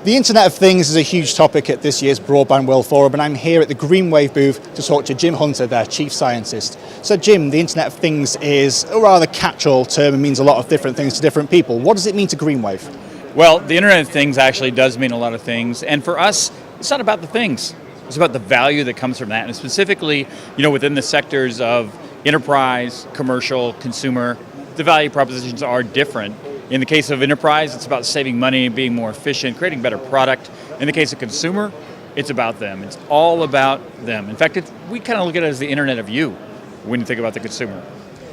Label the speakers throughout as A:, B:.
A: The Internet of Things is a huge topic at this year's Broadband World Forum, and I'm here at the Greenwave booth to talk to Jim Hunter, their chief scientist. So Jim, the Internet of Things is a rather catch-all term and means a lot of different things to different people. What does it mean to Greenwave?
B: Well, the Internet of Things actually does mean a lot of things, and for us, it's not about the things. It's about the value that comes from that, and specifically, within the sectors of enterprise, commercial, consumer, the value propositions are different. In the case of enterprise, it's about saving money, being more efficient, creating better product. In the case of consumer, it's about them. It's all about them. In fact, we kind of look at it as the Internet of you when you think about the consumer.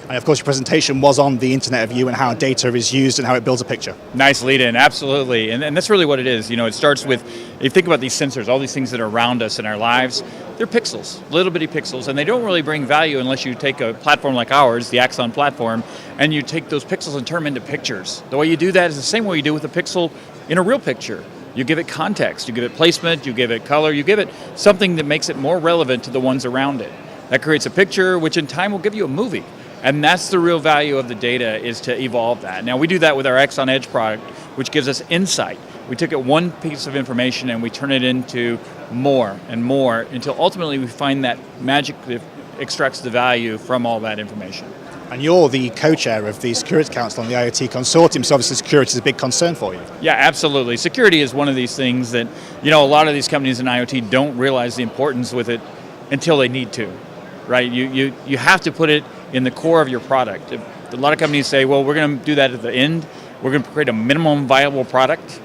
A: And of course, your presentation was on the Internet of You and how data is used and how it builds a picture.
B: Nice lead in, absolutely. And that's really what it is. It starts with, if you think about these sensors, all these things that are around us in our lives, they're pixels, little bitty pixels, and they don't really bring value unless you take a platform like ours, the Axon Platform, and you take those pixels and turn them into pictures. The way you do that is the same way you do with a pixel in a real picture. You give it context, you give it placement, you give it color, you give it something that makes it more relevant to the ones around it. That creates a picture, which in time will give you a movie. And that's the real value of the data, is to evolve that. Now we do that with our Xon Edge product, which gives us insight. We took it one piece of information and we turn it into more and more until ultimately we find that magic that extracts the value from all that information.
A: And you're the co-chair of the Security Council on the IoT Consortium, so obviously security is a big concern for you.
B: Yeah, absolutely. Security is one of these things that, a lot of these companies in IoT don't realize the importance with it until they need to, right? You have to put it in the core of your product. A lot of companies say, well, we're going to do that at the end. We're going to create a minimum viable product,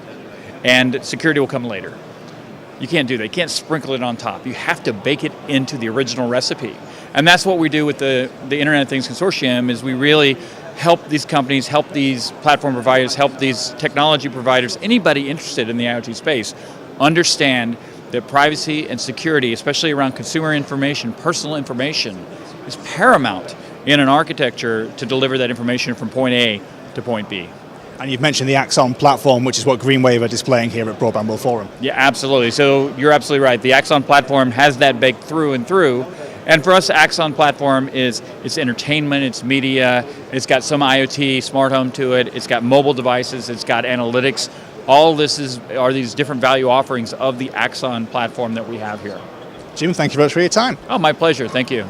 B: and security will come later. You can't do that. You can't sprinkle it on top. You have to bake it into the original recipe. And that's what we do with the Internet of Things Consortium, is we really help these companies, help these platform providers, help these technology providers, anybody interested in the IoT space, understand that privacy and security, especially around consumer information, personal information, is paramount in an architecture to deliver that information from point A to point B.
A: And you've mentioned the Axon Platform, which is what Greenwave are displaying here at Broadband World Forum.
B: Yeah, absolutely. So you're absolutely right. The Axon Platform has that baked through and through. And for us, Axon Platform it's entertainment, it's media, it's got some IoT, smart home to it, it's got mobile devices, it's got analytics. All this are these different value offerings of the Axon Platform that we have here.
A: Jim, thank you very much for your time.
B: Oh, my pleasure. Thank you.